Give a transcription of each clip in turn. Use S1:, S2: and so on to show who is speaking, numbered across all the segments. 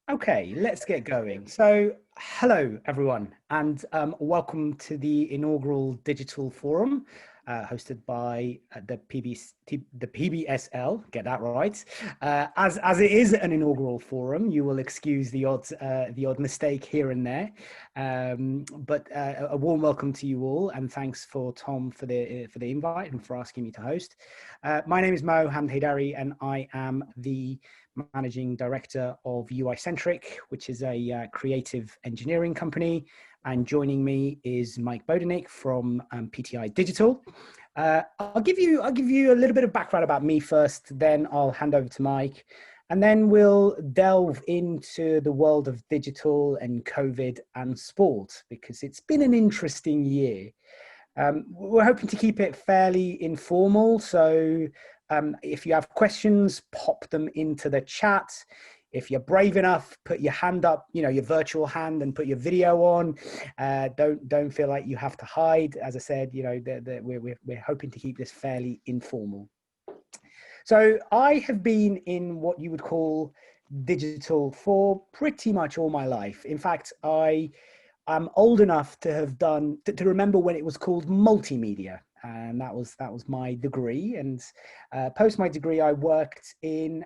S1: Okay, let's get going. So, hello everyone, and welcome to the inaugural digital forum hosted by the PBSL. Get that right. As it is an inaugural forum, you will excuse the odd mistake here and there. But a warm welcome to you all, and thanks for Tom for the invite and for asking me to host. My name is Moe and Mike, and I am the Managing Director of UI Centric, which is a creative engineering company. And joining me is Mike Bondik from PTI Digital. I'll give you a little bit of background about me first, then I'll hand over to Mike, and then we'll delve into the world of digital and COVID and sport, because it's been an interesting year. We're hoping to keep it fairly informal, so if you have questions, pop them into the chat. If you're brave enough, put your hand up, your virtual hand, and put your video on. Don't feel like you have to hide. As I said, we're hoping to keep this fairly informal. So I have been in what you would call digital for pretty much all my life. In fact, I'm old enough to have to remember when it was called multimedia. And that was my degree. And post my degree, I worked in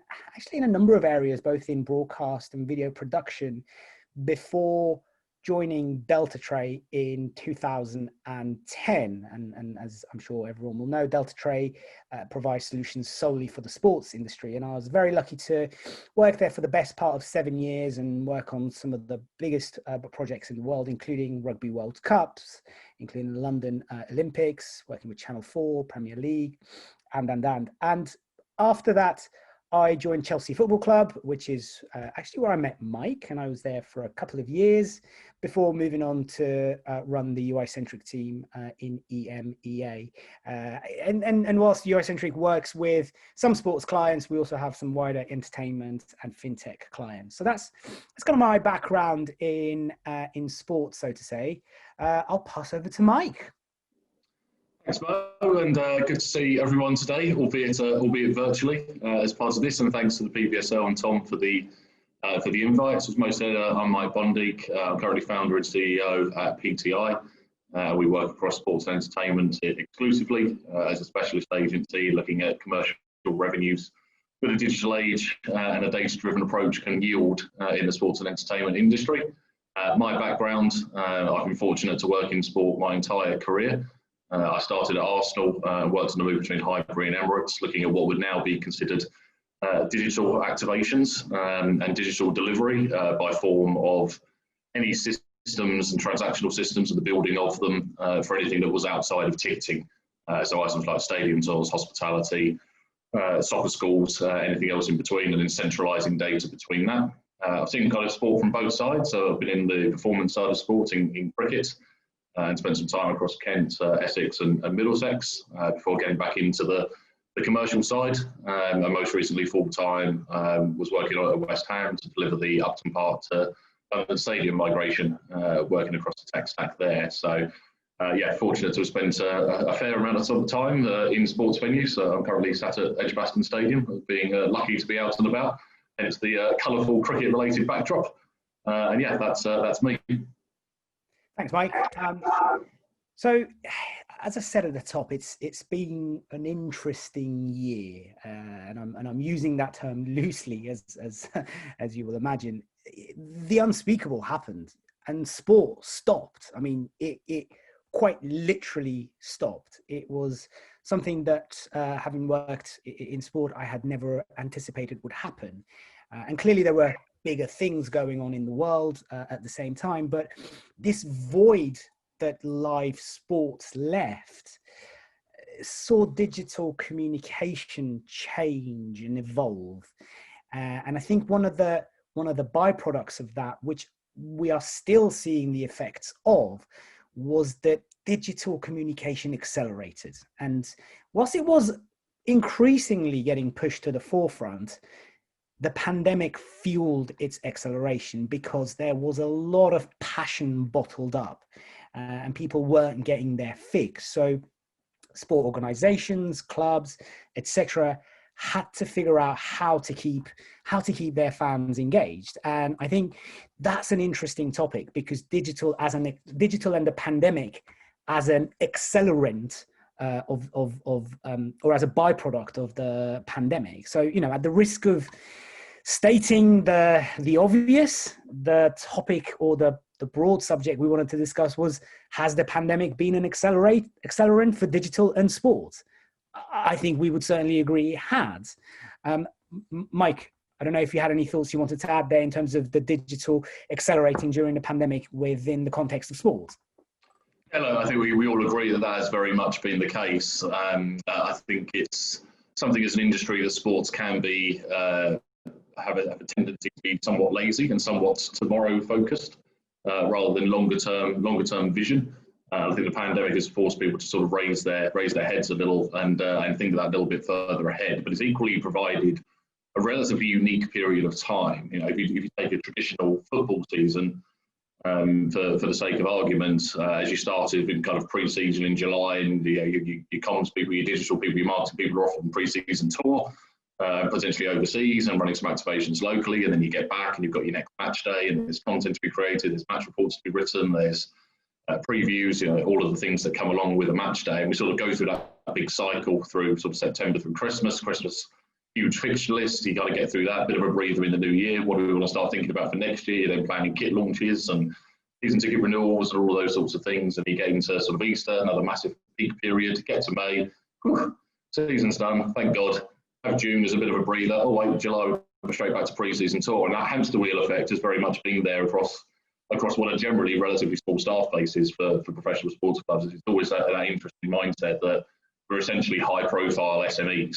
S1: a number of areas, both in broadcast and video production, before joining Delta Tray in 2010. And as I'm sure everyone will know, Delta Tray provides solutions solely for the sports industry. And I was very lucky to work there for the best part of 7 years and work on some of the biggest projects in the world, including Rugby World Cups, including the London Olympics, working with Channel 4, Premier League, and after that, I joined Chelsea Football Club, which is actually where I met Mike, and I was there for a couple of years before moving on to run the UI-centric team in EMEA. And whilst UI-centric works with some sports clients, we also have some wider entertainment and fintech clients. So that's kind of my background in sports, so to say. I'll pass over to Mike.
S2: Thanks, Mo, and good to see everyone today, albeit virtually as part of this. And thanks to the PBSL and Tom for the invites. As Mo said, I'm Mike Bondik. I'm currently founder and CEO at PTI. We work across sports and entertainment exclusively as a specialist agency, looking at commercial revenues with a digital age and a data-driven approach can yield in the sports and entertainment industry. My background, I've been fortunate to work in sport my entire career. I started at Arsenal, worked on the move between Highbury and Emirates, looking at what would now be considered digital activations and digital delivery by form of any systems and transactional systems and the building of them for anything that was outside of ticketing. So items like stadium tours, hospitality, soccer schools, anything else in between, and then centralising data between that. I've seen kind of sport from both sides, so I've been in the performance side of sport in cricket, and spent some time across Kent, Essex and Middlesex before getting back into the commercial side. And most recently full-time was working at West Ham to deliver the Upton Park to London Stadium migration, working across the tech stack there. So yeah, fortunate to have spent a fair amount of time in sports venues. So I'm currently sat at Edgbaston Stadium, being lucky to be out and about, hence the colourful cricket-related backdrop. And yeah, that's me.
S1: Thanks, Mike. So, as I said at the top, it's been an interesting year, and I'm using that term loosely, as you will imagine. The unspeakable happened, and sport stopped. I mean, it quite literally stopped. It was something that, having worked in sport, I had never anticipated would happen, and clearly there were bigger things going on in the world at the same time, but this void that live sports left saw digital communication change and evolve, and I think one of the byproducts of that, which we are still seeing the effects of, was that digital communication accelerated. And whilst it was increasingly getting pushed to the forefront, the pandemic fueled its acceleration because there was a lot of passion bottled up and people weren't getting their fix. So sport organizations, clubs, etc., had to figure out how to keep their fans engaged. And I think that's an interesting topic, because digital and the pandemic as an accelerant or as a byproduct of the pandemic. So, at the risk of stating the obvious, the topic or the broad subject we wanted to discuss was, has the pandemic been an accelerant for digital and sport? I think we would certainly agree it has. Mike, I don't know if you had any thoughts you wanted to add there in terms of the digital accelerating during the pandemic within the context of sport.
S2: Hello, I think we all agree that has very much been the case. I think it's something as an industry that sports can be have a tendency to be somewhat lazy and somewhat tomorrow focused rather than longer term vision. I think the pandemic has forced people to sort of raise their heads a little and think that a little bit further ahead. But it's equally provided a relatively unique period of time. If you take a traditional football season, for the sake of argument, as you started in kind of pre-season in July, and your comms people, your digital people, your marketing people are off on pre-season tour, potentially overseas and running some activations locally, and then you get back and you've got your next match day, and there's content to be created, there's match reports to be written, there's previews, all of the things that come along with a match day, and we sort of go through that big cycle through sort of September through Christmas, huge fixture list. You got to get through that, bit of a breather in the new year. What do we want to start thinking about for next year? Then planning kit launches and season ticket renewals and all those sorts of things. And you get into sort of Easter, another massive peak period. Get to May, season's done, thank God. Have June as a bit of a breather. Oh wait, July, we're straight back to pre-season tour. And that hamster wheel effect has very much been there across what are generally relatively small staff bases for professional sports clubs. It's always that interesting mindset that we're essentially high-profile SMEs.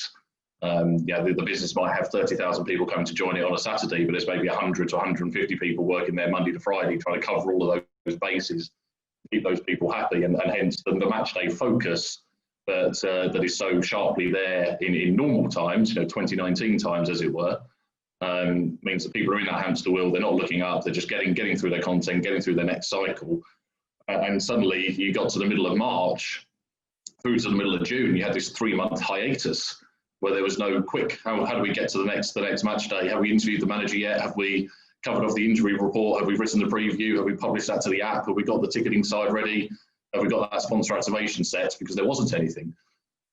S2: The business might have 30,000 people coming to join it on a Saturday, but there's maybe 100 to 150 people working there Monday to Friday trying to cover all of those bases, keep those people happy, and hence the match day focus that is so sharply there in normal times, 2019 times as it were, means that people are in that hamster wheel. They're not looking up, they're just getting through their content, getting through their next cycle, and suddenly you got to the middle of March through to the middle of June, you had this 3-month hiatus where there was no quick, how do we get to the next match day? Have we interviewed the manager yet? Have we covered off the injury report? Have we written the preview? Have we published that to the app? Have we got the ticketing side ready? Have we got that sponsor activation set? Because there wasn't anything.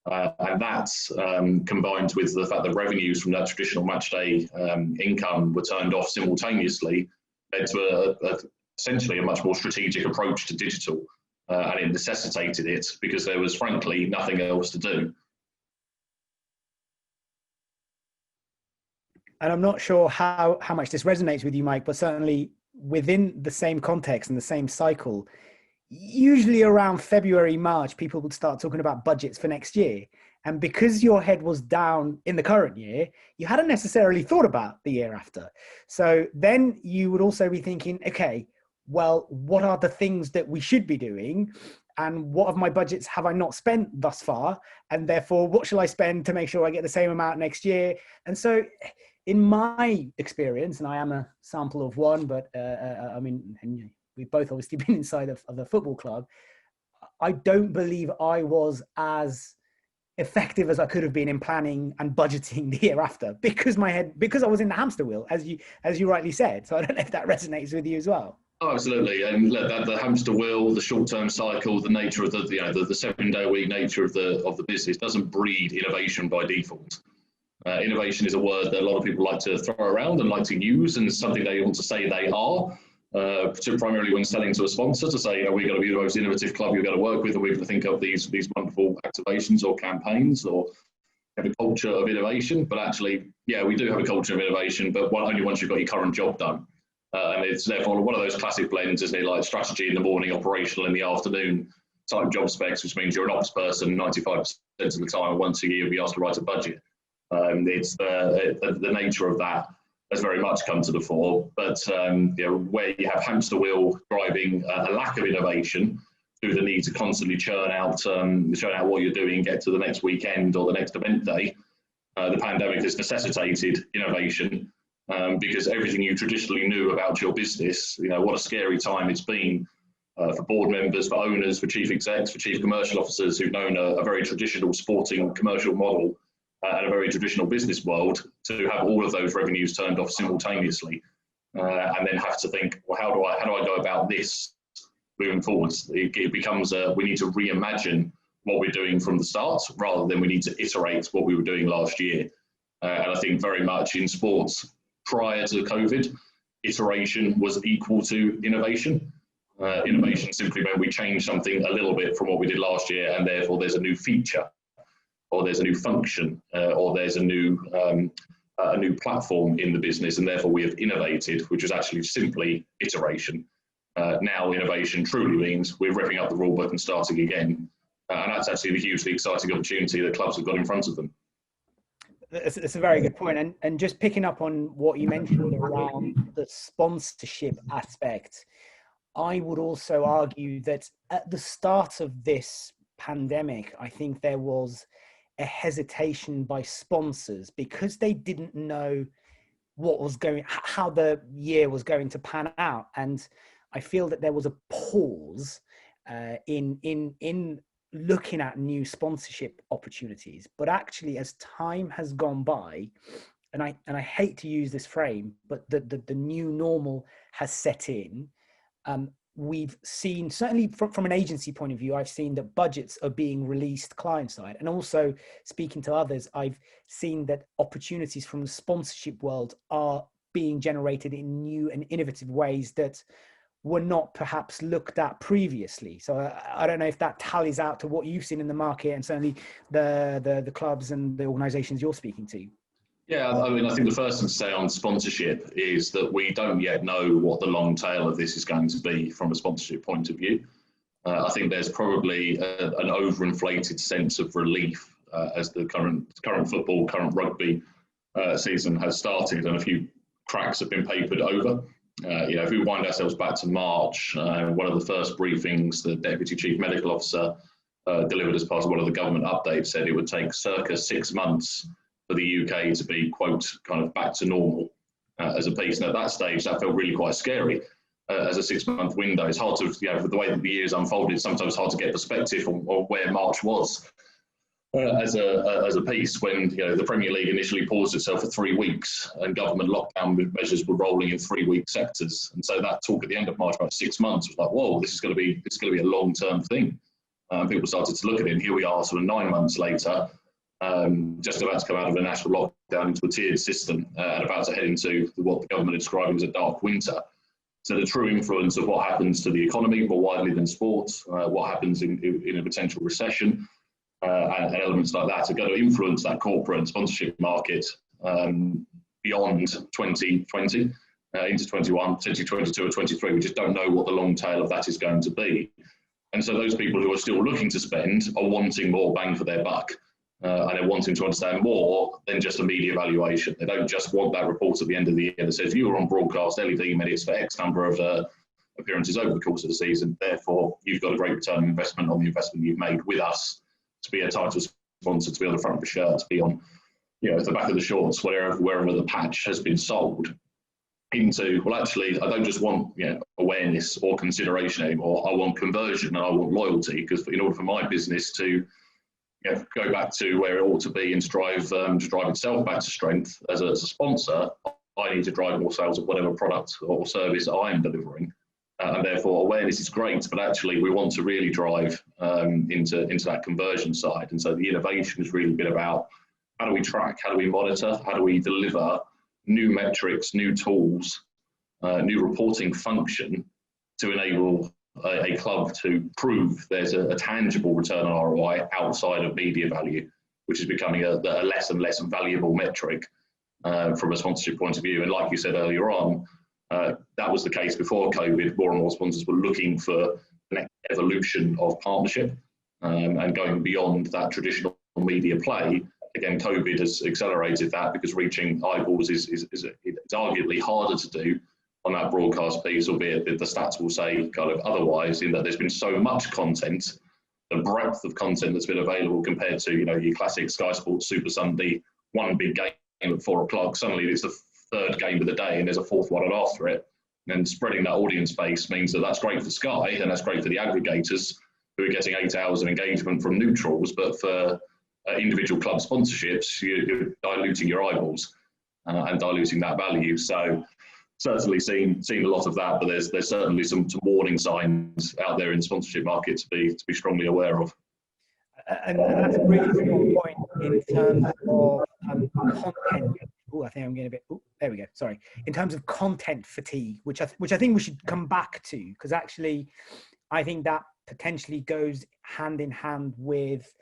S2: And that's combined with the fact that revenues from that traditional match day income were turned off simultaneously, led to essentially a much more strategic approach to digital. And it necessitated it because there was frankly nothing else to do.
S1: And I'm not sure how much this resonates with you, Mike, but certainly within the same context and the same cycle, usually around February, March, people would start talking about budgets for next year. And because your head was down in the current year, you hadn't necessarily thought about the year after. So then you would also be thinking, okay, well, what are the things that we should be doing? And what of my budgets have I not spent thus far? And therefore, what shall I spend to make sure I get the same amount next year? And so in my experience, and I am a sample of one, but and we've both obviously been inside of the football club, I don't believe I was as effective as I could have been in planning and budgeting the year after because I was in the hamster wheel, as you rightly said. So I don't know if that resonates with you as well.
S2: Oh, absolutely. And the hamster wheel, the short-term cycle, the nature of the 7-day-a-week nature of the business doesn't breed innovation by default. Innovation is a word that a lot of people like to throw around and like to use, and something they want to say they are, primarily when selling to a sponsor, to say, we're going to be the most innovative club you're going to work with, and we're going to think of these wonderful activations or campaigns, or have a culture of innovation. But actually, we do have a culture of innovation, but only once you've got your current job done. And it's therefore one of those classic blends, isn't it? Like strategy in the morning, operational in the afternoon type job specs, which means you're an ops person 95% of the time, once a year you'll be asked to write a budget. It's the nature of that has very much come to the fore, but where you have hamster wheel driving a lack of innovation through the need to constantly churn out what you're doing, get to the next weekend or the next event day, the pandemic has necessitated innovation because everything you traditionally knew about your business, what a scary time it's been for board members, for owners, for chief execs, for chief commercial officers who've known a very traditional sporting commercial model. in a very traditional business world, to have all of those revenues turned off simultaneously, and then have to think, well, how do I go about this moving forwards? It becomes we need to reimagine what we're doing from the start, rather than we need to iterate what we were doing last year. And I think very much in sports prior to COVID, iteration was equal to innovation. Innovation simply meant we changed something a little bit from what we did last year, and therefore there's a new feature, or there's a new function, or there's a new platform in the business, and therefore we have innovated, which is actually simply iteration. Now innovation truly means we're ripping up the rule book and starting again. And that's actually the hugely exciting opportunity that clubs have got in front of them.
S1: It's a very good point. And just picking up on what you mentioned around the sponsorship aspect, I would also argue that at the start of this pandemic, I think there was a hesitation by sponsors because they didn't know how the year was going to pan out. And I feel that there was a pause in looking at new sponsorship opportunities. But actually, as time has gone by, and I hate to use this frame, but the new normal has set in. We've seen, certainly from an agency point of view, I've seen that budgets are being released client side, and also speaking to others, I've seen that opportunities from the sponsorship world are being generated in new and innovative ways that were not perhaps looked at previously. So I don't know if that tallies out to what you've seen in the market, and certainly the clubs and the organizations you're speaking to.
S2: Yeah, I mean, I think the first thing to say on sponsorship is that we don't yet know what the long tail of this is going to be from a sponsorship point of view. I think there's probably an overinflated sense of relief as the current football, current rugby season has started, and a few cracks have been papered over. If we wind ourselves back to March, one of the first briefings the Deputy Chief Medical Officer delivered as part of one of the government updates said it would take circa 6 months for the UK to be, quote, kind of back to normal as a piece. And at that stage, that felt really quite scary as a 6-month window. It's hard to, with the way that the years unfolded, it's sometimes hard to get perspective on where March was as a piece when the Premier League initially paused itself for 3 weeks and government lockdown measures were rolling in 3-week sectors. And so that talk at the end of March about 6 months was like, whoa, this is going to be a long-term thing. People started to look at it, and here we are sort of 9 months later, just about to come out of a national lockdown into a tiered system and about to head into what the government is describing as a dark winter. So the true influence of what happens to the economy more widely than sports, what happens in a potential recession, and elements like that are going to influence that corporate and sponsorship market beyond 2020 into 21, potentially 22 or 23. We just don't know what the long tail of that is going to be. And so those people who are still looking to spend are wanting more bang for their buck. And they're wanting to understand more than just a media valuation. They don't just want that report at the end of the year that says you were on broadcast LED minutes for X number of appearances over the course of the season. Therefore, you've got a great return on investment on the investment you've made with us to be a title sponsor, to be on the front of the shirt, to be on, at the back of the shorts, wherever the patch has been sold. Into, well, actually, I don't just want awareness or consideration anymore. I want conversion and I want loyalty, because in order for my business to go back to where it ought to be and to drive itself back to strength as a sponsor, I need to drive more sales of whatever product or service I am delivering. And therefore, awareness is great, but actually we want to really drive into that conversion side. And so the innovation has really been about how do we track, how do we monitor, how do we deliver new metrics, new tools, new reporting function to enable a club to prove there's a tangible return on ROI outside of media value, which is becoming a less and less valuable metric from a sponsorship point of view. And like you said earlier on, that was the case before COVID. More and more sponsors were looking for the next evolution of partnership and going beyond that traditional media play. Again, COVID has accelerated that, because reaching eyeballs is arguably harder to do on that broadcast piece, albeit the stats will say kind of otherwise, in that there's been so much content, the breadth of content that's been available compared to your classic Sky Sports Super Sunday, one big game at 4 o'clock. Suddenly it's the third game of the day and there's a fourth one after it. And spreading that audience base means that that's great for Sky and that's great for the aggregators who are getting 8 hours of engagement from neutrals, but for individual club sponsorships, you're diluting your eyeballs and diluting that value. So certainly seen a lot of that, but there's certainly some warning signs out there in the sponsorship market to be strongly aware of.
S1: And that's a really strong point in terms of content. Oh, I think I'm getting a bit. Oh, there we go. Sorry. In terms of content fatigue, which I think we should come back to, because actually, I think that potentially goes hand in hand with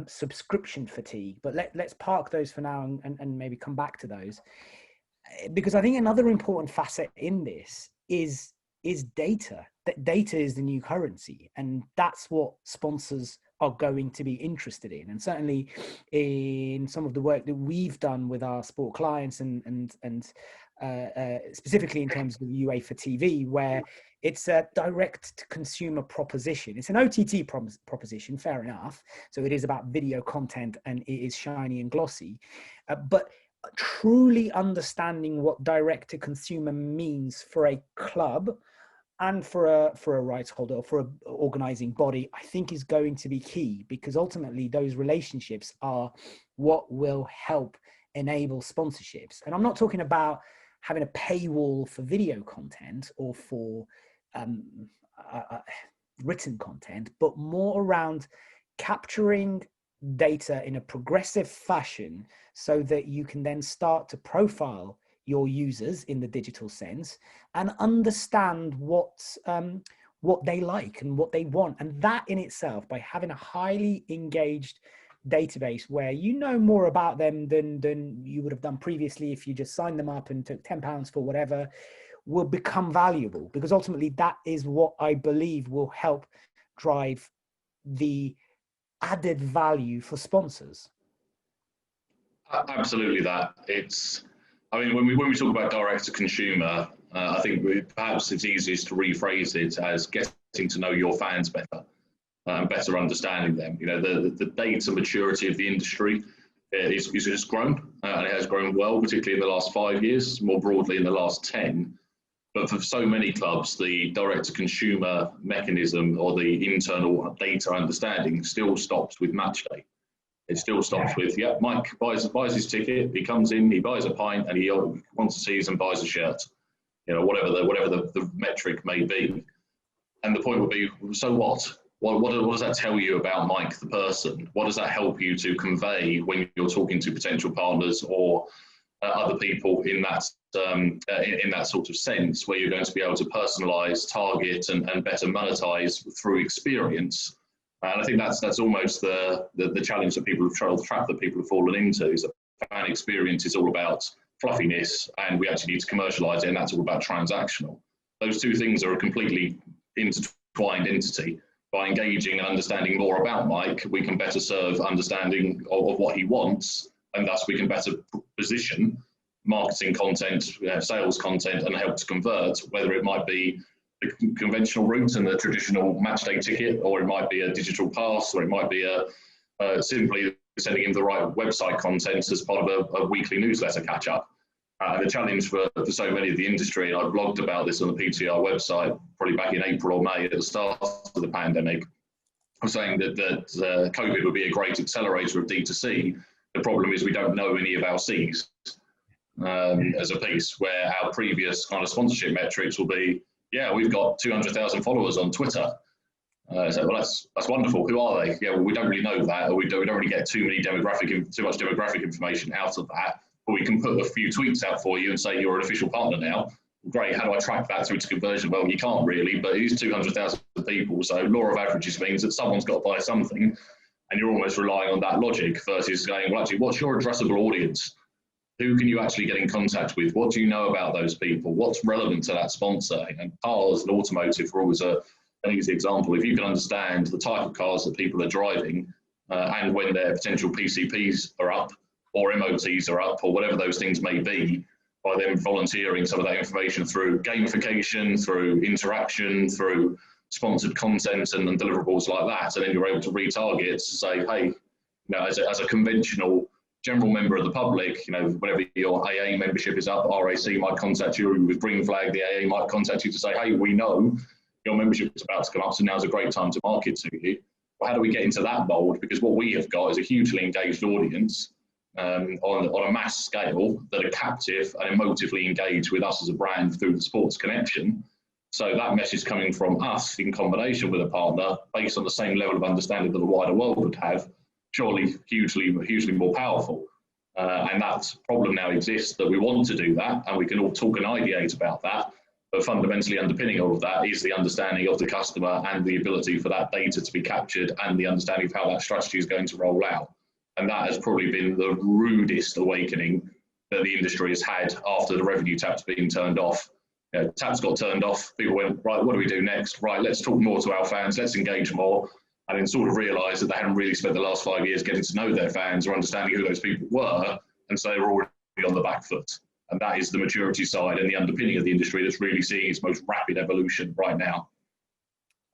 S1: subscription fatigue. But let's park those for now and maybe come back to those, because I think another important facet in this is data. That data is the new currency, and that's what sponsors are going to be interested in. And certainly in some of the work that we've done with our sport clients and specifically in terms of UEFA TV, where it's a direct to consumer proposition. It's an OTT proposition, fair enough. So it is about video content and it is shiny and glossy, but truly understanding what direct to consumer means for a club and for a rights holder or for an organizing body, I think is going to be key, because ultimately those relationships are what will help enable sponsorships. And I'm not talking about having a paywall for video content or for written content, but more around capturing data in a progressive fashion so that you can then start to profile your users in the digital sense and understand what they like and what they want. And that in itself, by having a highly engaged database where you know more about them than you would have done previously if you just signed them up and took £10 for whatever, will become valuable, because ultimately that is what I believe will help drive the added value for sponsors.
S2: Absolutely that. I mean, when we talk about direct to consumer, I think perhaps it's easiest to rephrase it as getting to know your fans better and better understanding them. You know, the data maturity of the industry has grown, and it has grown well, particularly in the last 5 years, more broadly in the last 10. But for so many clubs, the direct to consumer mechanism or the internal data understanding still stops with match day. It still stops with, Mike buys his ticket, he comes in, he buys a pint, and he wants to see us and buys a shirt. You know, whatever the metric may be. And the point would be, so what? What does that tell you about Mike the person? What does that help you to convey when you're talking to potential partners or other people in that sort of sense, where you're going to be able to personalize, target, and better monetize through experience? And I think that's almost the challenge that people have tried, the trap that people have fallen into, is that fan experience is all about fluffiness, and we actually need to commercialize it, and that's all about transactional. Those two things are a completely intertwined entity. By engaging and understanding more about Mike, we can better serve understanding of what he wants, and thus we can better position marketing content, sales content, and help to convert, whether it might be the conventional route and the traditional match day ticket, or it might be a digital pass, or it might be simply sending him the right website content as part of a weekly newsletter catch up. The challenge for so many of the industry, and I blogged about this on the PTR website probably back in April or May at the start of the pandemic, I was saying that COVID would be a great accelerator of D2C. The problem is we don't know any of our Cs as a piece, where our previous kind of sponsorship metrics will be, we've got 200,000 followers on Twitter. So, well, that's wonderful. Who are they? Well, we don't really know that, or we don't really get too much demographic information out of that. But we can put a few tweets out for you and say you're an official partner now. Great. How do I track that through to conversion? Well, you can't really, but it is 200,000 people. So law of averages means that someone's got to buy something, and you're almost relying on that logic versus going, well, actually, what's your addressable audience? Who can you actually get in contact with? What do you know about those people? What's relevant to that sponsor? And cars and automotive are always an easy example. If you can understand the type of cars that people are driving and when their potential PCPs are up or MOTs are up or whatever those things may be, by them volunteering some of that information through gamification, through interaction, through sponsored content and deliverables like that, and then you're able to retarget to say, hey, as a conventional general member of the public, whenever your AA membership is up, RAC might contact you with green flag, the AA might contact you to say, hey, we know your membership is about to come up, so now's a great time to market to you. Well, how do we get into that mould? Because what we have got is a hugely engaged audience on a mass scale that are captive and emotively engaged with us as a brand through the sports connection. So that message coming from us in combination with a partner based on the same level of understanding that the wider world would have, surely hugely more powerful. And that problem now exists that we want to do that, and we can all talk and ideate about that. But fundamentally underpinning all of that is the understanding of the customer and the ability for that data to be captured and the understanding of how that strategy is going to roll out. And that has probably been the rudest awakening that the industry has had after the revenue tap's been turned off. You know, taps got turned off, people went, right, what do we do next? Right, let's talk more to our fans, let's engage more. And then sort of realised that they hadn't really spent the last 5 years getting to know their fans or understanding who those people were, and so they were already on the back foot. And that is the maturity side and the underpinning of the industry that's really seeing its most rapid evolution right now.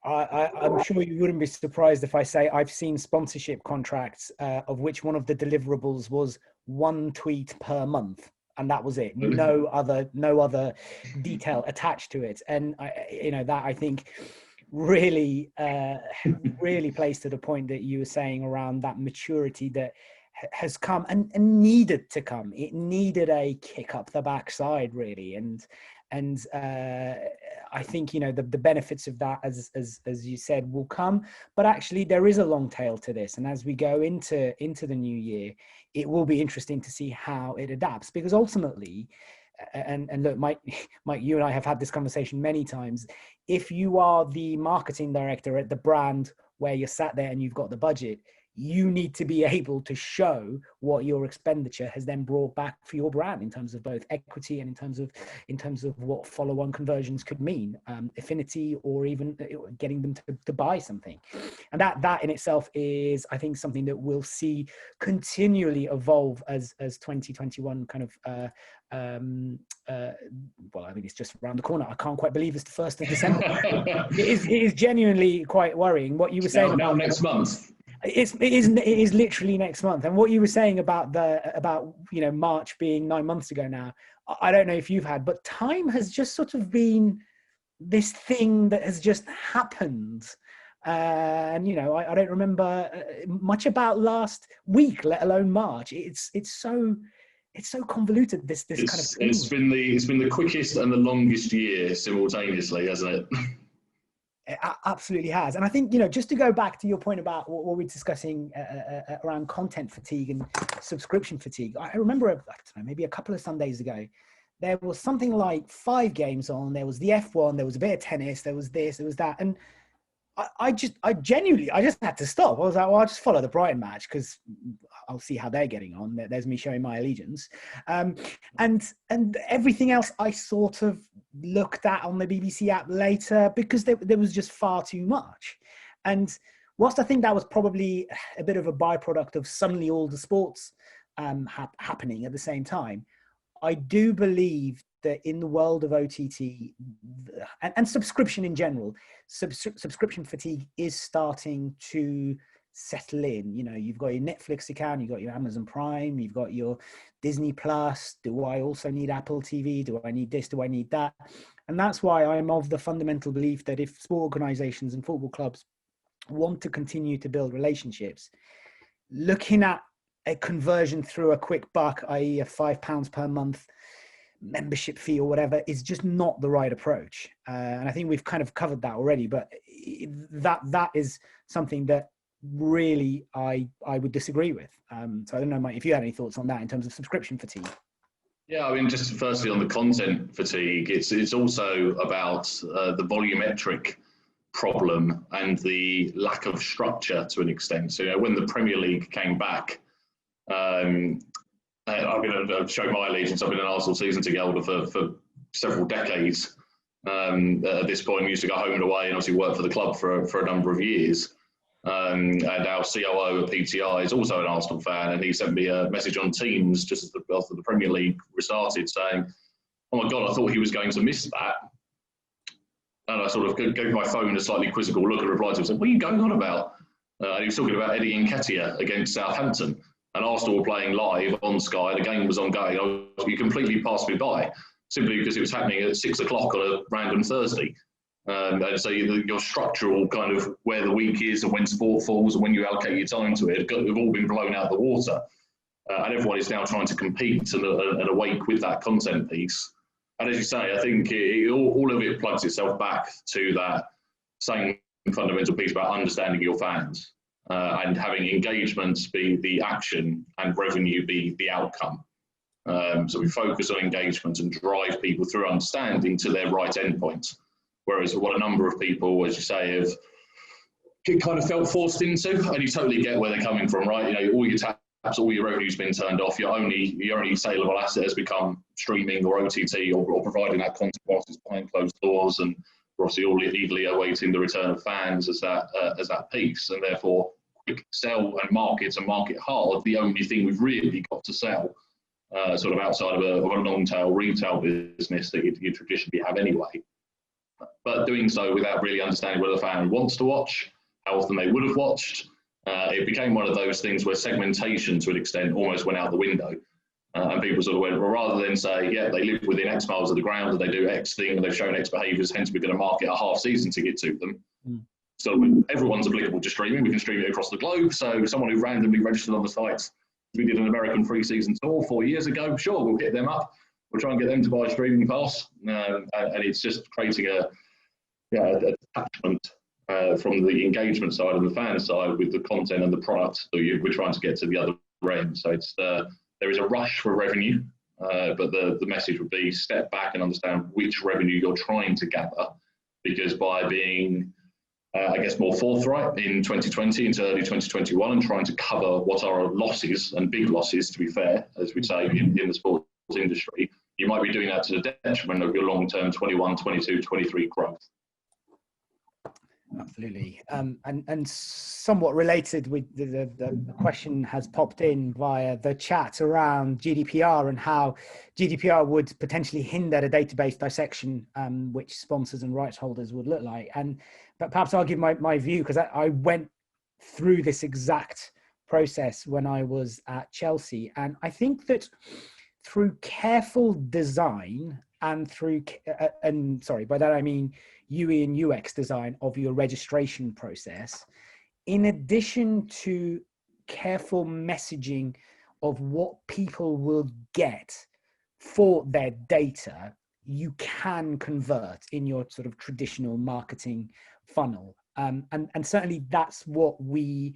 S1: I'm sure you wouldn't be surprised if I say I've seen sponsorship contracts of which one of the deliverables was 1 tweet per month, and that was it. No other detail attached to it. And that I think really plays to the point that you were saying around that maturity that has come and needed to come. It needed a kick up the backside, really, and I think the benefits of that, as you said, will come. But actually, there is a long tail to this, and as we go into the new year, it will be interesting to see how it adapts. Because ultimately, and look, Mike, you and I have had this conversation many times. If you are the marketing director at the brand where you're sat there and you've got the budget, you need to be able to show what your expenditure has then brought back for your brand in terms of both equity and in terms of what follow-on conversions could mean, affinity, or even getting them to buy something. And that in itself is, I think, something that we'll see continually evolve as 2021 kind of well, I mean, it's just around the corner. I can't quite believe it's the 1st of December. It is genuinely quite worrying. What you were saying
S2: now next month.
S1: It is literally next month. And what you were saying about March being 9 months ago now, I don't know if you've had, but time has just sort of been this thing that has just happened. And I don't remember much about last week, let alone March. It's so convoluted. This kind of thing.
S2: It's been the quickest and the longest year simultaneously, hasn't it?
S1: It absolutely has. And I think, just to go back to your point about what we're discussing around content fatigue and subscription fatigue, I remember, I don't know, maybe a couple of Sundays ago, there was something like 5 games on. There was the F1, there was a bit of tennis, there was this, there was that. And I just had to stop. I was like, well, I'll just follow the Brighton match because I'll see how they're getting on. There's me showing my allegiance. And everything else I sort of looked at on the BBC app later because there was just far too much. And whilst I think that was probably a bit of a byproduct of suddenly all the sports happening at the same time, I do believe that in the world of OTT and subscription in general, subscription fatigue is starting to settle in. You've got your Netflix account, you've got your Amazon Prime, you've got your Disney Plus. Do I also need Apple TV? Do I need this? Do I need that? And that's why I'm of the fundamental belief that if sport organizations and football clubs want to continue to build relationships, looking at a conversion through a quick buck, i.e. a £5 per month membership fee or whatever, is just not the right approach. And I think we've kind of covered that already, but that is something that really I would disagree with. So I don't know, Mike, if you had any thoughts on that in terms of subscription fatigue.
S2: Yeah, I mean, just firstly on the content fatigue, it's also about the volumetric problem and the lack of structure to an extent. So when the Premier League came back, I've shown my allegiance. I've been an Arsenal season ticket holder for several decades. At this point, I used to go home and away and obviously work for the club for a number of years. And our COO at PTI is also an Arsenal fan, and he sent me a message on Teams just after the Premier League restarted saying, "Oh my God, I thought he was going to miss that." And I sort of gave my phone a slightly quizzical look and replied to him, said, "What are you going on about?" He was talking about Eddie Nketiah against Southampton. And Arsenal were playing live on Sky. The game was ongoing. You completely passed me by simply because it was happening at 6 o'clock on a random Thursday. And so your structural kind of where the week is and when sport falls and when you allocate your time to it have all been blown out the water. And everyone is now trying to compete and awake with that content piece. And as you say, I think all of it plugs itself back to that same fundamental piece about understanding your fans and having engagements be the action and revenue be the outcome. So we focus on engagement and drive people through understanding to their right endpoint. Whereas what a number of people, as you say, have kind of felt forced into, and you totally get where they're coming from, right? You know, all your taps, all your revenue's been turned off. Your only saleable asset has become streaming or OTT or providing that content whilst it's behind closed doors, and we're obviously all eagerly awaiting the return of fans as that piece, and therefore quick sell and market hard. The only thing we've really got to sell, sort of outside of a long tail retail business that you traditionally have anyway. But doing so without really understanding whether the fan wants to watch, how often they would have watched, it became one of those things where segmentation to an extent almost went out the window. And people sort of went, well, rather than say, yeah, they live within X miles of the ground and they do X thing and they've shown X behaviours, hence we're going to market a half season ticket to them. So everyone's applicable to streaming. We can stream it across the globe. So someone who randomly registered on the site, we did an American free season tour 4 years ago, sure, we'll hit them up. We'll try and get them to buy a streaming pass. And it's just creating a attachment from the engagement side and the fan side with the content and the product that we're trying to get to the other end. So it's there is a rush for revenue, but the message would be step back and understand which revenue you're trying to gather, because by being I guess more forthright in 2020 into early 2021 and trying to cover what are losses, and big losses to be fair, as we say in the sports industry, you might be doing that to the detriment of your long-term 21, 22, 23 growth.
S1: Absolutely. And somewhat related, with the question has popped in via the chat around GDPR and how GDPR would potentially hinder a database dissection, which sponsors and rights holders would look like. But perhaps I'll give my view, because I went through this exact process when I was at Chelsea. And I think that through careful design and by that I mean UI and UX design of your registration process, in addition to careful messaging of what people will get for their data, you can convert in your sort of traditional marketing funnel. And certainly that's what we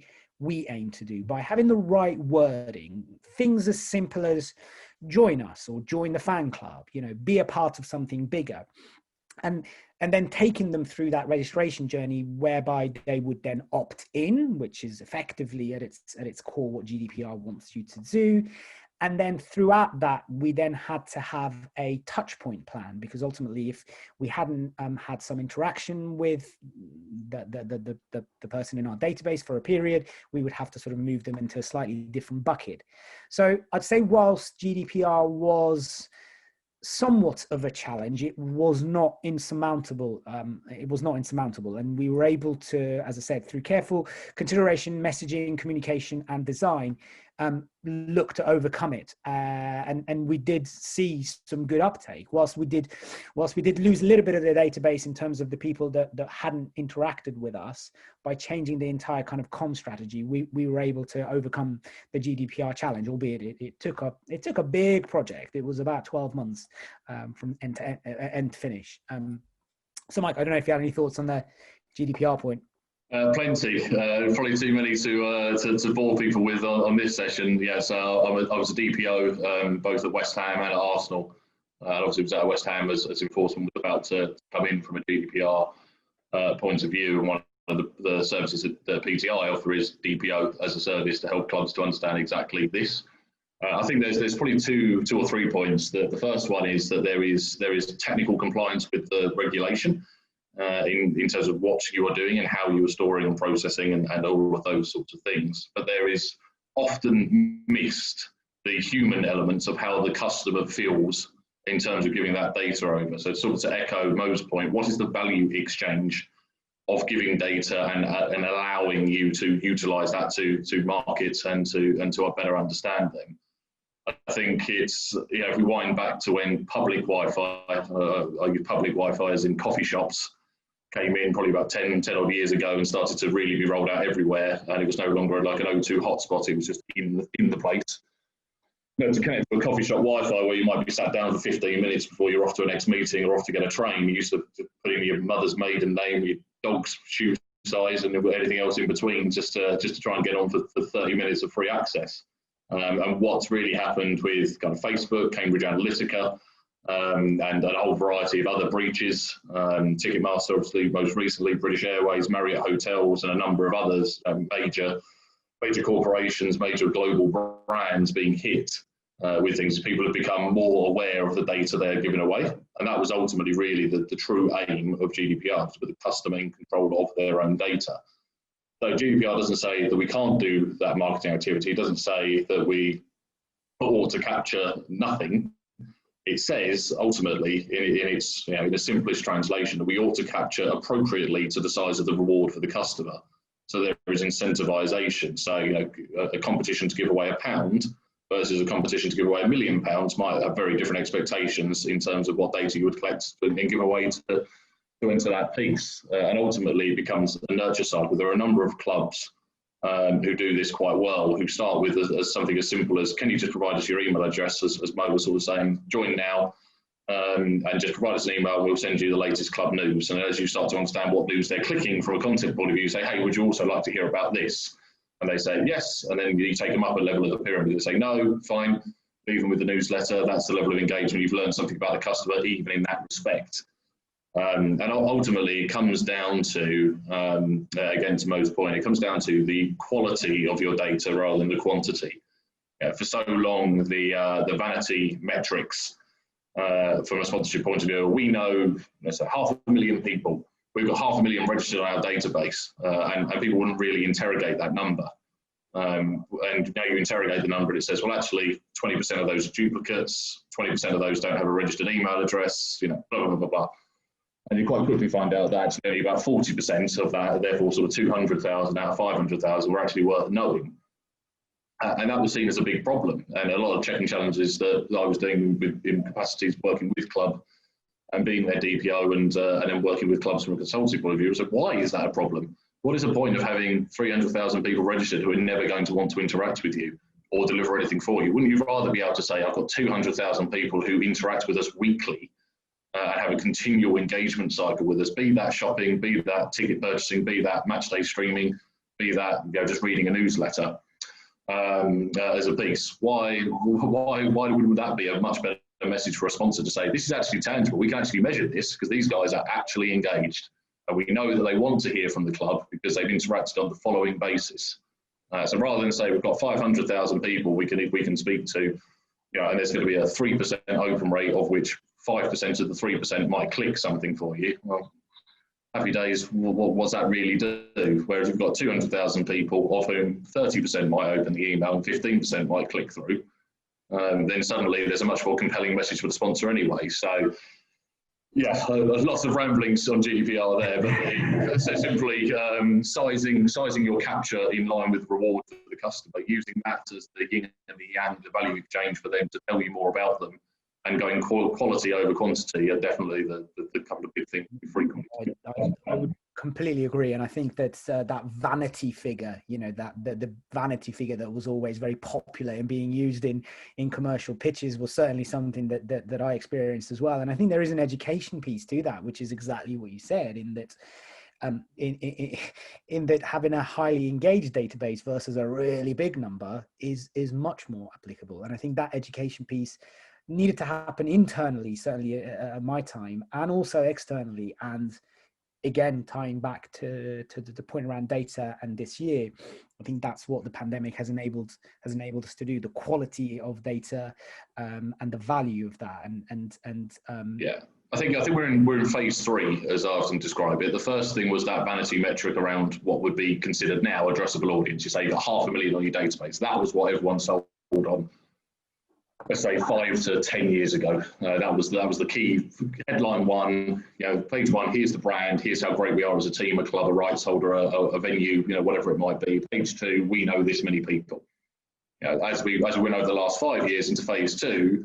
S1: aim to do by having the right wording, things as simple as join us or join the fan club, be a part of something bigger. And then taking them through that registration journey, whereby they would then opt in, which is effectively at its core what GDPR wants you to do. And then throughout that, we then had to have a touch point plan, because ultimately, if we hadn't had some interaction with the person in our database for a period, we would have to sort of move them into a slightly different bucket. So I'd say whilst GDPR was somewhat of a challenge, it was not insurmountable. And we were able to, as I said, through careful consideration, messaging, communication, and design, look to overcome it. And we did see some good uptake. Whilst we did lose a little bit of the database in terms of the people that hadn't interacted with us, by changing the entire kind of comm strategy, we were able to overcome the GDPR challenge, albeit it took a big project. It was about 12 months from end to finish. So Mike, I don't know if you had any thoughts on the GDPR point.
S2: Plenty, probably too many to bore people with on this session. Yeah, so I was a DPO both at West Ham and at Arsenal. Obviously, it was at West Ham as enforcement was about to come in from a GDPR point of view. And one of the services that the PTI offer is DPO as a service to help clubs to understand exactly this. I think there's probably two or 3 points. The first one is that there is technical compliance with the regulation. In terms of what you are doing and how you are storing and processing and all of those sorts of things. But there is often missed the human elements of how the customer feels in terms of giving that data over. So sort of to echo Mo's point, what is the value exchange of giving data and allowing you to utilise that to market and to better understand them? I think it's, if we wind back to when public Wi-Fi, I use public Wi-Fi as in coffee shops, came in probably about 10 odd years ago and started to really be rolled out everywhere. And it was no longer like an O2 hotspot, it was just in the place. To connect to a coffee shop Wi-Fi where you might be sat down for 15 minutes before you're off to a next meeting or off to get a train, you used to put in your mother's maiden name, your dog's shoe size, and anything else in between, just to try and get on for 30 minutes of free access. And what's really happened with kind of Facebook, Cambridge Analytica, and a whole variety of other breaches, Ticketmaster, obviously, most recently, British Airways, Marriott Hotels, and a number of others, major corporations, major global brands being hit with things. People have become more aware of the data they're giving away. And that was ultimately really the true aim of GDPR, to put the customer in control of their own data. So GDPR doesn't say that we can't do that marketing activity. It doesn't say that we ought to capture nothing. It says ultimately in its, in the simplest translation, that we ought to capture appropriately to the size of the reward for the customer. So there is incentivization. So a competition to give away £1 versus a competition to give away £1 million might have very different expectations in terms of what data you would collect and give away to enter that piece. And ultimately it becomes a nurture cycle. There are a number of clubs who do this quite well, who start with as something as simple as, can you just provide us your email address, as Mo was sort of saying, join now, and just provide us an email, we'll send you the latest club news. And as you start to understand what news they're clicking from a content point of view, you say, hey, would you also like to hear about this? And they say yes, and then you take them up a level of the pyramid and say, no, fine, leave them with the newsletter, that's the level of engagement, you've learned something about the customer, even in that respect. And ultimately it comes down to, again to Mo's point, it comes down to the quality of your data rather than the quantity. For so long, the vanity metrics, from a sponsorship point of view, we know, let's say, 500,000 people. We've got 500,000 registered on our database, and people wouldn't really interrogate that number. And now you interrogate the number and it says, well, actually 20% of those are duplicates, 20% of those don't have a registered email address, blah, blah, blah, blah. And you quite quickly find out that actually only about 40% of that, therefore sort of 200,000 out of 500,000 were actually worth knowing. And that was seen as a big problem. And a lot of checking challenges that I was doing in capacities working with club and being their DPO and then working with clubs from a consultancy point of view, was like, why is that a problem? What is the point of having 300,000 people registered who are never going to want to interact with you or deliver anything for you? Wouldn't you rather be able to say, I've got 200,000 people who interact with us weekly and have a continual engagement cycle with us, be that shopping, be that ticket purchasing, be that match day streaming, be that just reading a newsletter as a piece? Why would that be a much better message for a sponsor to say, this is actually tangible, we can actually measure this because these guys are actually engaged and we know that they want to hear from the club because they've interacted on the following basis. So rather than say we've got 500,000 people we can speak to, and there's going to be a 3% open rate of which 5% of the 3% might click something for you. Well, happy days, what's that really do? Whereas you've got 200,000 people of whom 30% might open the email and 15% might click through, then suddenly there's a much more compelling message for the sponsor anyway. So yeah, lots of ramblings on GDPR there, but so simply sizing your capture in line with the reward for the customer, using that as the yin and the yang, the value exchange for them to tell you more about them, and going quality over quantity are definitely the couple of big things we frequently do.
S1: I would completely agree, and I think that that vanity figure, that the vanity figure that was always very popular and being used in commercial pitches was certainly something that I experienced as well. And I think there is an education piece to that, which is exactly what you said, in that in that having a highly engaged database versus a really big number is much more applicable. And I think that education piece needed to happen internally, certainly at my time, and also externally. And again, tying back to the point around data and this year, I think that's what the pandemic has enabled us to do: the quality of data and the value of that.
S2: Yeah, I think we're in phase 3, as I often describe it. The first thing was that vanity metric around what would be considered now addressable audience. You say you've got 500,000 on your database. That was what everyone sold on, let's say 5 to 10 years ago. That was the key headline one. Page 1, here's the brand, here's how great we are as a team, a club, a rights holder, a venue, whatever it might be. Page 2, we know this many people. As we went over the last 5 years into phase 2,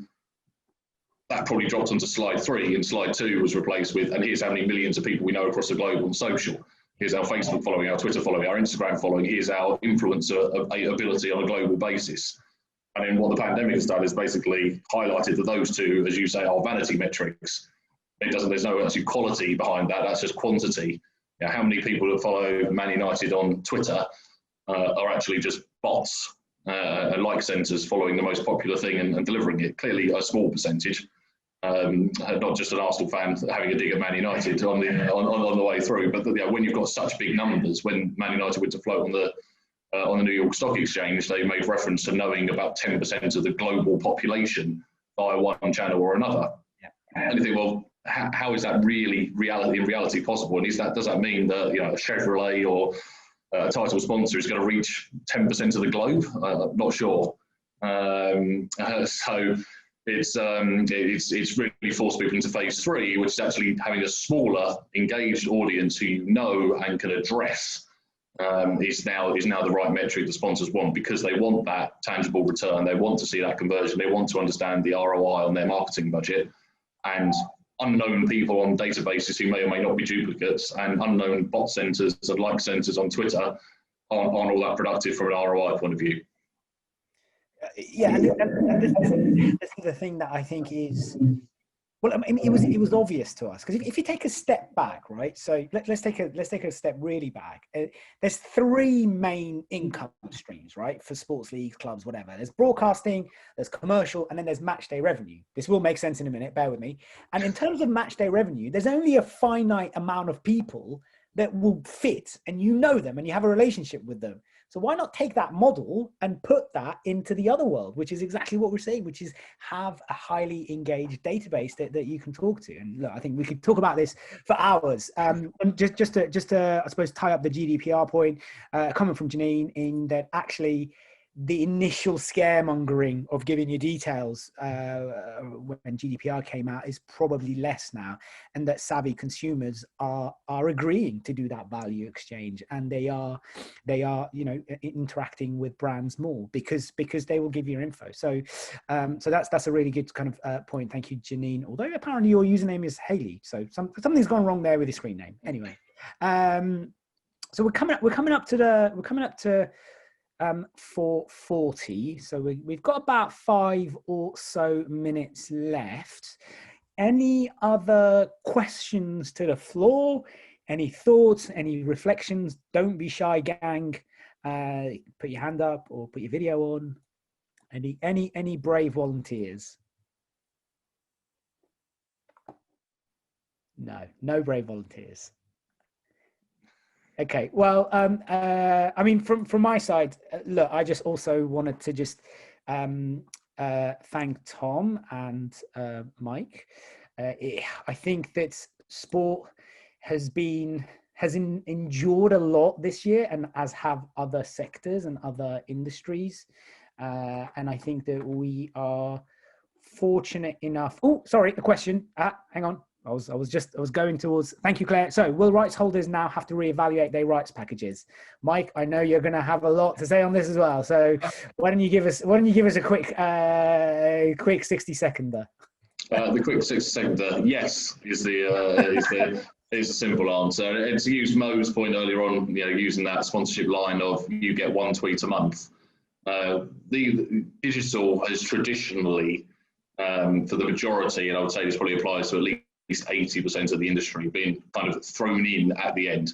S2: that probably dropped onto slide 3, and slide 2 was replaced with, and here's how many millions of people we know across the globe on social. Here's our Facebook following, our Twitter following, our Instagram following. Here's our influencer ability on a global basis. And then what the pandemic has done is basically highlighted that those two, as you say, are vanity metrics. There's no actually quality behind that. That's just quantity. You know, how many people that follow Man United on Twitter are actually just bots and like centres following the most popular thing and delivering it? Clearly a small percentage. Not just an Arsenal fan having a dig at Man United on the way through, but when you've got such big numbers, when Man United went to float on the New York Stock Exchange, they made reference to knowing about 10% of the global population via one channel or another. Yeah. And you think, well, how is that really in reality possible? And does that mean that a Chevrolet or a title sponsor is going to reach 10% of the globe? Not sure. So it's really forced people into phase 3, which is actually having a smaller, engaged audience who you know and can address. Is now the right metric the sponsors want, because they want that tangible return. They want to see that conversion. They want to understand the ROI on their marketing budget. And unknown people on databases who may or may not be duplicates, and unknown bot centers and like centers on Twitter aren't all that productive from an ROI point of view.
S1: Yeah, and this is the thing that I think is, well, I mean, it was obvious to us, because if you take a step back, right? So let's take a step really back. There's 3 main income streams, right, for sports leagues, clubs, whatever. There's broadcasting, there's commercial, and then there's match day revenue. This will make sense in a minute. Bear with me. And in terms of match day revenue, there's only a finite amount of people that will fit, and you know them, and you have a relationship with them. So why not take that model and put that into the other world, which is exactly what we're saying, which is have a highly engaged database that you can talk to. And look, I think we could talk about this for hours. And just to I suppose tie up the GDPR point, coming from Janine, in that actually the initial scaremongering of giving you details when GDPR came out is probably less now, and that savvy consumers are agreeing to do that value exchange, and they are interacting with brands more because they will give you your info. So that's a really good kind of point. Thank you, Janine. Although apparently your username is Haley, so something's gone wrong there with your screen name. Anyway, so we're coming up to 4:40, so we've got about 5 or so minutes left. Any other questions to the floor? Any thoughts, any reflections? Don't be shy, gang. Put your hand up or put your video on. Any brave volunteers? No brave volunteers. Okay, well, I mean, from my side, look, I just also wanted to just thank Tom and Mike. I think that sport has endured a lot this year, and as have other sectors and other industries. And I think that we are fortunate enough. Oh, sorry, a question. Hang on. I was going towards, thank you, Claire. So will rights holders now have to reevaluate their rights packages? Mike, I know you're going to have a lot to say on this as well. So why don't you give us a quick 60-seconder?
S2: The quick 60-seconder, yes, is the simple answer. And to use Moe's point earlier on, using that sponsorship line of you get 1 tweet a month. The digital has traditionally, for the majority, and I would say this probably applies to at least 80% of the industry, being kind of thrown in at the end.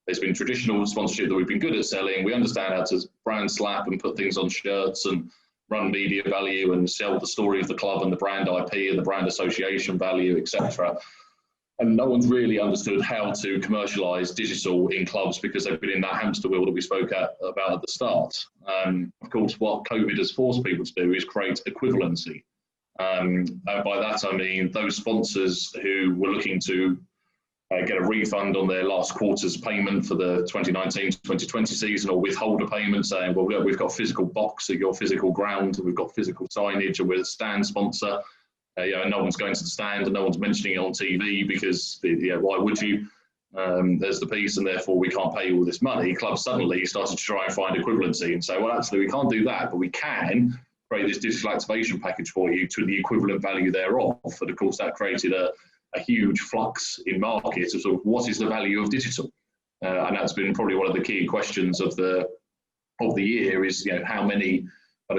S2: There's been traditional sponsorship that we've been good at selling. We understand how to brand slap and put things on shirts and run media value and sell the story of the club and the brand IP and the brand association value, etc. And no one's really understood how to commercialise digital in clubs because they've been in that hamster wheel that we spoke about at the start. Of course, what COVID has forced people to do is create equivalency. And by that I mean those sponsors who were looking to get a refund on their last quarter's payment for the 2019-2020 season, or withhold a payment saying, well, we've got a physical box at your physical ground, and we've got physical signage, and we're a stand sponsor. No one's going to the stand and no one's mentioning it on TV because why would you? There's the piece, and therefore we can't pay you all this money. Clubs suddenly started to try and find equivalency and say, well, actually we can't do that, but we can create this digital activation package for you to the equivalent value thereof. And of course, that created a huge flux in market of sort of what is the value of digital, and that's been probably one of the key questions of the year is, how many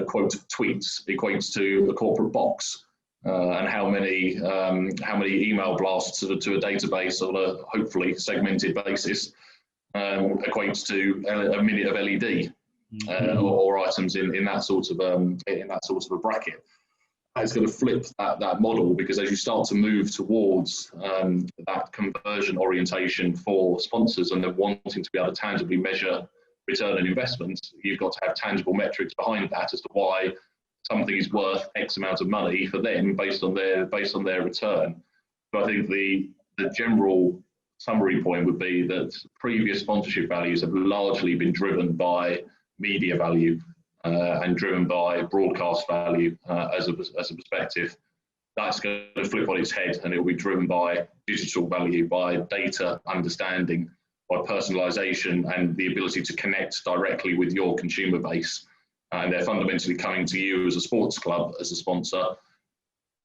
S2: quote tweets equates to a corporate box, and how many email blasts to a database on a hopefully segmented basis equates to a minute of LED, or items in that sort of a bracket. It's going to flip that model, because as you start to move towards that conversion orientation for sponsors and then wanting to be able to tangibly measure return on investment, you've got to have tangible metrics behind that as to why something is worth X amount of money for them based on their return. So I think the general summary point would be that previous sponsorship values have largely been driven by media value and driven by broadcast value as a perspective. That's going to flip on its head, and it will be driven by digital value, by data understanding, by personalization, and the ability to connect directly with your consumer base. And they're fundamentally coming to you as a sports club, as a sponsor,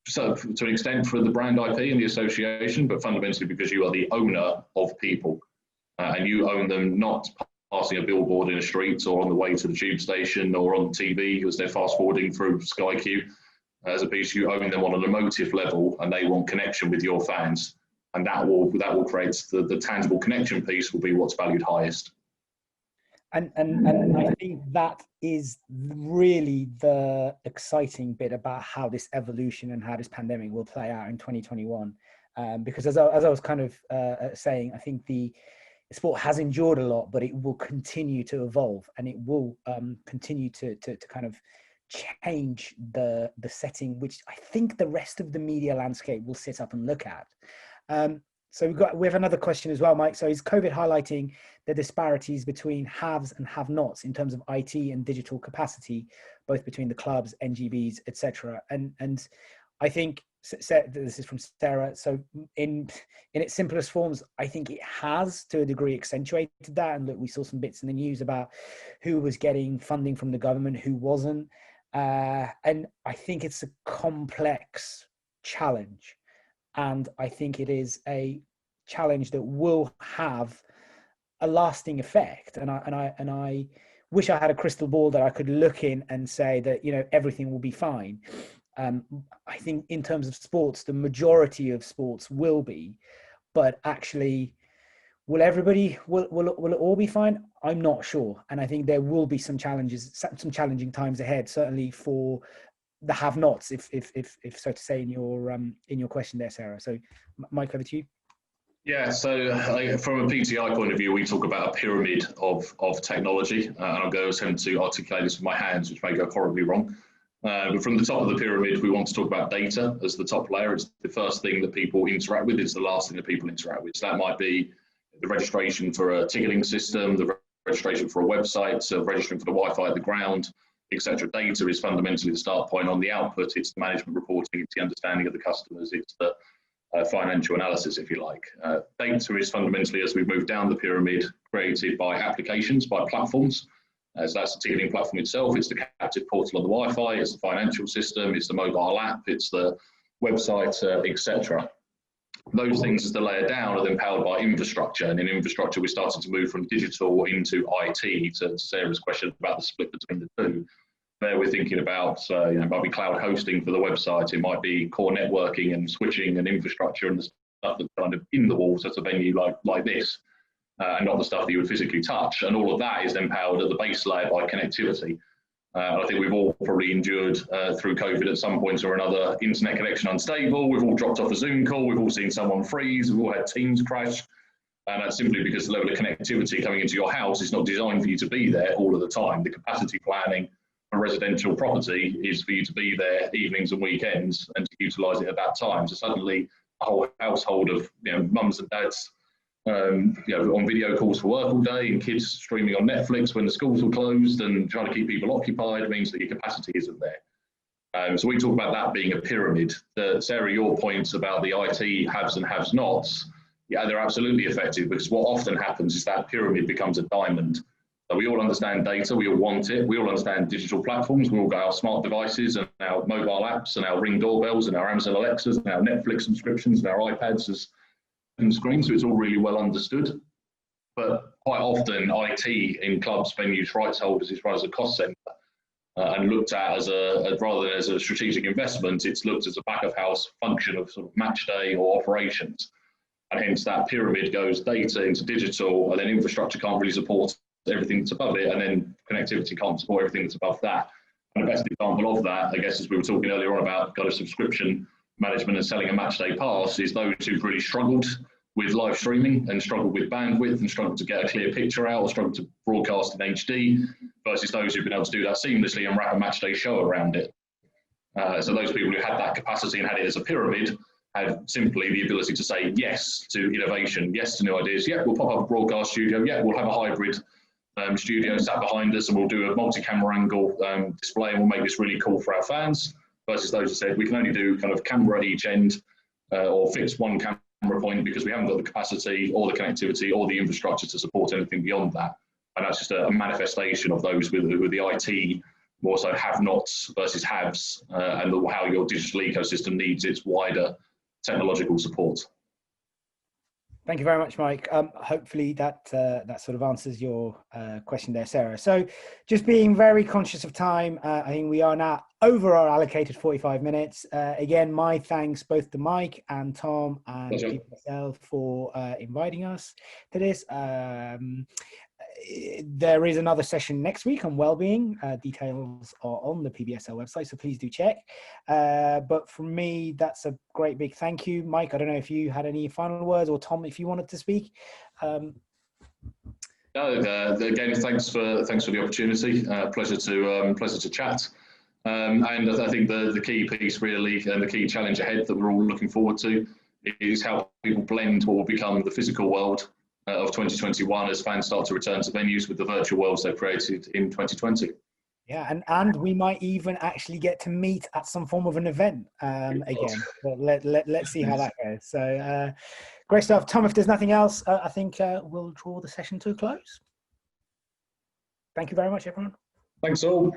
S2: so to an extent for the brand IP and the association, but fundamentally because you are the owner of people, and you own them not passing a billboard in a street or on the way to the tube station or on TV as they're fast forwarding through Sky Q. As a piece, you own them on an emotive level, and they want connection with your fans, and that will create the tangible connection piece will be what's valued highest.
S1: And I think that is really the exciting bit about how this evolution and how this pandemic will play out in 2021. Because as I was kind of saying, I think the sport has endured a lot, but it will continue to evolve, and it will continue to kind of change the setting, which I think the rest of the media landscape will sit up and look at. So we have another question as well, Mike. So is COVID highlighting the disparities between haves and have-nots in terms of IT and digital capacity, both between the clubs, NGBs, etc.? And I think, this is from Sarah, so in its simplest forms, I think it has to a degree accentuated that. And look, we saw some bits in the news about who was getting funding from the government, who wasn't. And I think it's a complex challenge. And I think it is a challenge that will have a lasting effect. And I wish I had a crystal ball that I could look in and say that, everything will be fine. I think in terms of sports, the majority of sports will be, but actually, will it all be fine? I'm not sure. And I think there will be some challenging times ahead, certainly for the have-nots, if so to say, in your question there, Sarah. So, Mike, over to you.
S2: Yeah, so from a PTI point of view, we talk about a pyramid of technology, and I'm going to attempt to articulate this with my hands, which may go horribly wrong. But from the top of the pyramid, we want to talk about data as the top layer. It's the first thing that people interact with. It's the last thing that people interact with. So that might be the registration for a ticketing system, the registration for a website, so registering for the Wi-Fi at the ground, etc. Data is fundamentally the start point. On the output, it's the management reporting, it's the understanding of the customers, it's the financial analysis, if you like. Data is fundamentally, as we move down the pyramid, created by applications, by platforms. So that's the ticketing platform itself, it's the captive portal on the Wi-Fi, it's the financial system, it's the mobile app, it's the website, etc. Those things as the layer down are then powered by infrastructure, and in infrastructure we started to move from digital into IT, to Sarah's question about the split between the two. There we're thinking about, it might be cloud hosting for the website, it might be core networking and switching and infrastructure and the stuff that's kind of in the walls at a venue like this, and not the stuff that you would physically touch. And all of that is then powered at the base layer by connectivity. I think we've all probably endured through COVID at some point or another, internet connection unstable, we've all dropped off a Zoom call, we've all seen someone freeze, we've all had Teams crash. And that's simply because the level of connectivity coming into your house is not designed for you to be there all of the time. The capacity planning for residential property is for you to be there evenings and weekends and to utilise it at that time. So suddenly a whole household of mums and dads on video calls for work all day, and kids streaming on Netflix when the schools were closed, and trying to keep people occupied means that your capacity isn't there. So we talk about that being a pyramid. Sarah, your points about the IT haves and have-nots, yeah, they're absolutely effective, because what often happens is that pyramid becomes a diamond. So we all understand data, we all want it, we all understand digital platforms, we all got our smart devices and our mobile apps and our Ring doorbells and our Amazon Alexas and our Netflix subscriptions and our iPads as screens, so it's all really well understood. But quite often IT in clubs, venues, rights holders is run as a cost centre and looked at as rather than as a strategic investment, it's looked as a back of house function of sort of match day or operations. And hence that pyramid goes data into digital, and then infrastructure can't really support everything that's above it, and then connectivity can't support everything that's above that. And the best example of that, I guess, as we were talking earlier on about kind of subscription management and selling a match day pass, is those who've really struggled with live streaming and struggled with bandwidth and struggled to get a clear picture out or struggled to broadcast in HD versus those who've been able to do that seamlessly and wrap a match day show around it. So those people who had that capacity and had it as a pyramid had simply the ability to say yes to innovation, yes to new ideas. Yeah, we'll pop up a broadcast studio. Yeah, we'll have a hybrid studio sat behind us and we'll do a multi-camera angle display and we'll make this really cool for our fans. Versus those who said we can only do kind of camera at each end or fix one camera point because we haven't got the capacity or the connectivity or the infrastructure to support anything beyond that. And that's just a manifestation of those with the IT more so have-nots versus haves and how your digital ecosystem needs its wider technological support.
S1: Thank you very much, Mike. Hopefully that sort of answers your question there, Sarah. So just being very conscious of time, I think we are now over our allocated 45 minutes. Again, my thanks both to Mike and Tom and PBSL for inviting us to this. There is another session next week on wellbeing. Details are on the PBSL website, so please do check. But from me, that's a great big thank you. Mike, I don't know if you had any final words, or Tom, if you wanted to speak.
S2: No, again, thanks for the opportunity. Pleasure to chat. And I think the key piece really and the key challenge ahead that we're all looking forward to is how people blend what will become the physical world of 2021 as fans start to return to venues with the virtual worlds they've created in 2020.
S1: Yeah, and we might even actually get to meet at some form of an event again. But let's see how that goes. So great stuff. Tom, if there's nothing else, I think we'll draw the session to a close. Thank you very much, everyone.
S2: Thanks all.